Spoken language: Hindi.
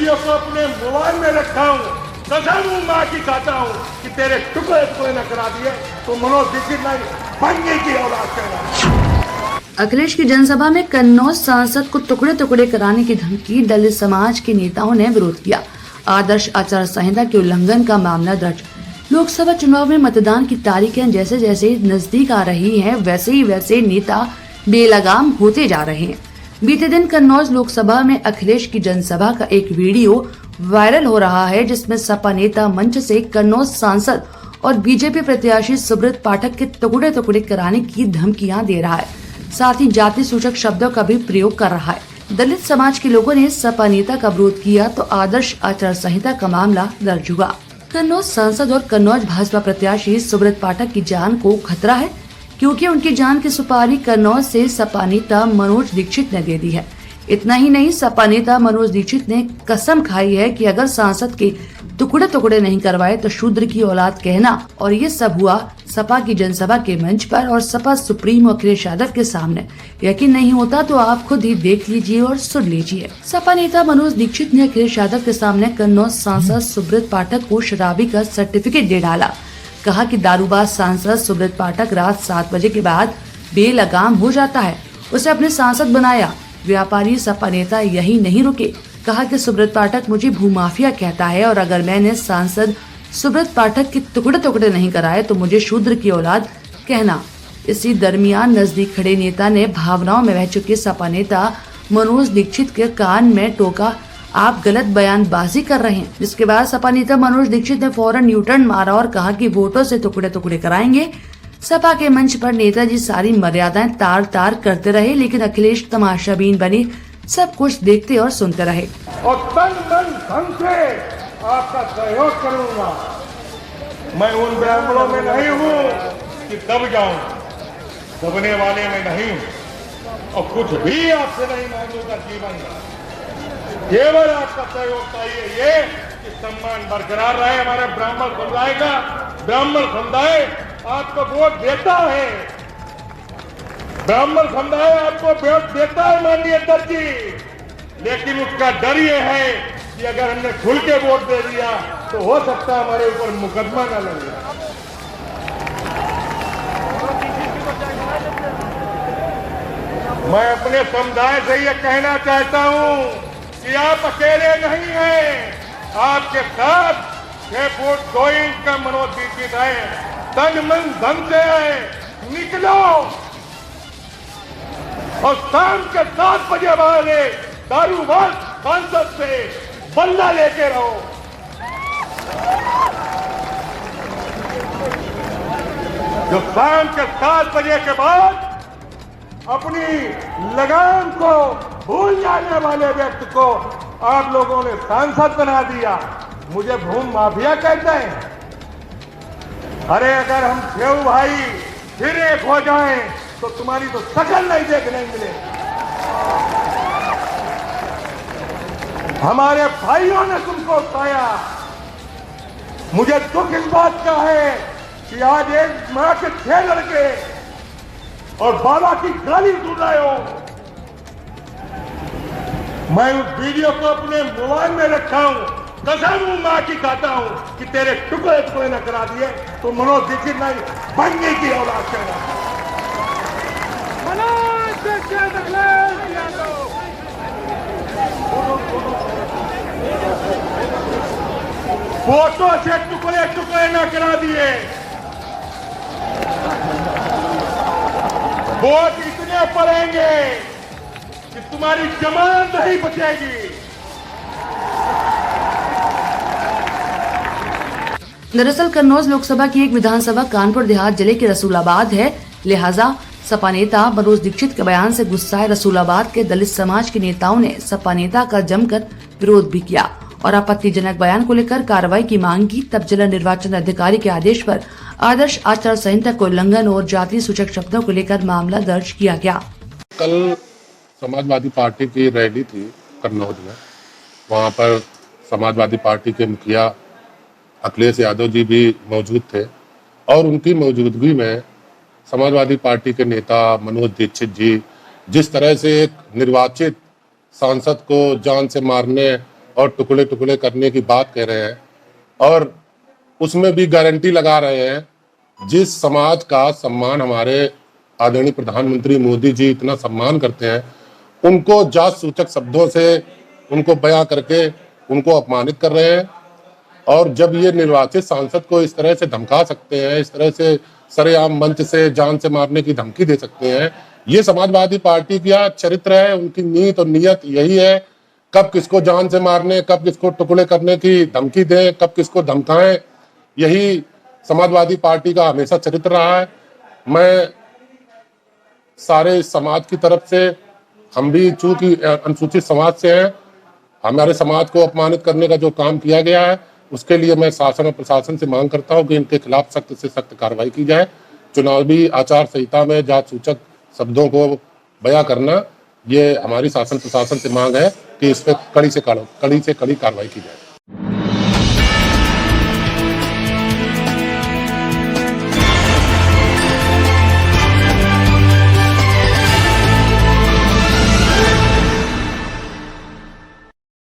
वीडियो को अपने मोबाइल में रखा हूँ, कसम माँ की खाता हूँ कि तेरे टुकड़े टुकड़े न करा दिए तो मनोज दीक्षित नहीं बनने की औलाद कहना। अखिलेश की जनसभा में कन्नौज सांसद को टुकड़े टुकड़े कराने की धमकी, दलित समाज के नेताओं ने विरोध किया। आदर्श आचार संहिता के उल्लंघन का मामला दर्ज। लोकसभा चुनाव में मतदान की तारीखें जैसे जैसे नजदीक आ रही हैं, वैसे नेता बेलगाम होते जा रहे हैं। बीते दिन कन्नौज लोकसभा में अखिलेश की जनसभा का एक वीडियो वायरल हो रहा है, जिसमें सपा नेता मंच से कन्नौज सांसद और बीजेपी प्रत्याशी सुब्रत पाठक के टुकड़े टुकड़े कराने की धमकियां दे रहा है। साथ ही जाति सूचक शब्दों का भी प्रयोग कर रहा है। दलित समाज के लोगों ने सपा नेता का विरोध किया तो आदर्श आचार संहिता का मामला दर्ज हुआ। कन्नौज सांसद और कन्नौज भाजपा प्रत्याशी सुब्रत पाठक की जान को खतरा है, क्योंकि उनकी जान की सुपारी कन्नौज से सपा नेता मनोज दीक्षित ने दे दी है। इतना ही नहीं, सपा नेता मनोज दीक्षित ने कसम खाई है कि अगर सांसद के टुकड़े टुकड़े नहीं करवाए तो शूद्र की औलाद कहना। और ये सब हुआ सपा की जनसभा के मंच पर और सपा सुप्रीमो अखिलेश यादव के सामने। यकीन नहीं होता तो आप खुद ही देख लीजिए और सुन लीजिए। सपा नेता मनोज दीक्षित ने अखिलेश यादव के सामने कन्नौज सांसद सुब्रत पाठक को शराबी का सर्टिफिकेट दे डाला। कहा कि दारूबाज सांसद सुब्रत पाठक रात 7 बजे के बाद बेलगाम हो जाता है, उसे अपने सांसद बनाया। व्यापारी सपा नेता यही नहीं रुके, कहा कि सुब्रत पाठक मुझे भूमाफिया कहता है और अगर मैंने सांसद सुब्रत पाठक के टुकड़े टुकड़े नहीं कराए तो मुझे शूद्र की औलाद कहना। इसी दरमियान नजदीक खड़े नेता ने भावनाओं में बह चुके सपा नेता मनोज दीक्षित के कान में टोका, आप गलत बयानबाजी कर रहे हैं। जिसके बाद सपा नेता मनोज दीक्षित ने फौरन यूटर्न मारा और कहा कि वोटों से टुकड़े टुकड़े कराएंगे। सपा के मंच पर नेताजी सारी मर्यादाएं तार तार करते रहे, लेकिन अखिलेश तमाशाबीन बने, सब कुछ देखते और सुनते रहे। और तन मन धन से आपका सहयोग करूंगा। मैं उन ब्राह्मणों में नहीं हूँ कि दब जाऊं, दबने वाले में नहीं हूँ और कुछ भी आपसे नहीं मांगूंगा जीवन में। केवल आपका सहयोग चाहिए, ये कि सम्मान बरकरार रहे हमारे ब्राह्मण समुदाय का। ब्राह्मण समुदाय आपको वोट देता है, ब्राह्मण समुदाय आपको वोट देता है माननीय अध्यक्ष जी, लेकिन उसका डर ये है कि अगर हमने खुल के वोट दे दिया तो हो सकता है हमारे ऊपर मुकदमा न लगे। मैं अपने समुदाय से ये कहना चाहता हूं कि आप अकेले नहीं हैं, आपके साथ 6 फुट 2 इंच का मनोज दीक्षित है, तन मन धन से है। निकलो और शाम के 7 बजे वाले दारूबाज सांसद से बल्ला लेके रहो। जो शाम के 7 बजे के बाद अपनी लगाम को भूल जाने वाले व्यक्ति को आप लोगों ने सांसद बना दिया, मुझे भूम माफिया कहते हैं। अरे अगर हम देव भाई फिर एक हो जाएं तो तुम्हारी तो शक्ल नहीं देखने मिले। हमारे भाइयों ने तुमको उठाया। मुझे दुख इस बात का है कि आज एक मां के 6 लड़के और बाबा की गाली सुन रहे हो। मैं उस वीडियो को अपने मोबाइल में रखा हूं, कसम मां की खाता हूं कि तेरे टुकड़े टुकड़े न करा दिए तो मनोज दीक्षित नहीं बनने की औलाद कहना। फोटो से टुकड़े टुकड़े न करा दिए, वोट इतने पड़ेंगे कि तुम्हारी जमानत नहीं बचेगी। दरअसल कन्नौज लोकसभा की एक विधानसभा कानपुर देहात जिले के रसूलाबाद है, लिहाजा सपा नेता मनोज दीक्षित के बयान से गुस्साए रसूलाबाद के दलित समाज के नेताओं ने सपा नेता का जमकर विरोध भी किया और आपत्तिजनक बयान को लेकर कार्रवाई की मांग की। तब जिला निर्वाचन अधिकारी के आदेश पर आदर्श आचार संहिता को उल्लंघन और जाति सूचक शब्दों को लेकर मामला दर्ज किया गया। कल समाजवादी पार्टी की रैली थी कन्नौज में, वहाँ पर समाजवादी पार्टी के मुखिया अखिलेश यादव जी भी मौजूद थे और उनकी मौजूदगी में समाजवादी पार्टी के नेता मनोज दीक्षित जी जिस तरह से एक निर्वाचित सांसद को जान से मारने और टुकड़े टुकड़े करने की बात कह रहे हैं और उसमें भी गारंटी लगा रहे हैं। जिस समाज का सम्मान हमारे आदरणीय प्रधानमंत्री मोदी जी इतना सम्मान करते हैं, उनको जात सूचक शब्दों से उनको बयां करके उनको अपमानित कर रहे हैं। और जब ये निर्वाचित सांसद को इस तरह से धमका सकते हैं, इस तरह से सरेआम मंच से जान से मारने की धमकी दे सकते हैं, ये समाजवादी पार्टी का चरित्र है। उनकी नीयत और नियत यही है, कब किसको जान से मारने, कब किसको टुकड़े करने की धमकी दें, कब किसको धमकाएं, यही समाजवादी पार्टी का हमेशा चरित्र रहा है। मैं सारे समाज की तरफ से, हम भी चूंकि अनुसूचित समाज से हैं, हमारे समाज को अपमानित करने का जो काम किया गया है उसके लिए मैं शासन और प्रशासन से मांग करता हूं कि इनके खिलाफ सख्त से सख्त कार्रवाई की जाए। चुनावी आचार संहिता में जात सूचक शब्दों को बयां करना, ये हमारी शासन प्रशासन से मांग है कि इस पर कड़ी से कड़ी कार्रवाई की जाए।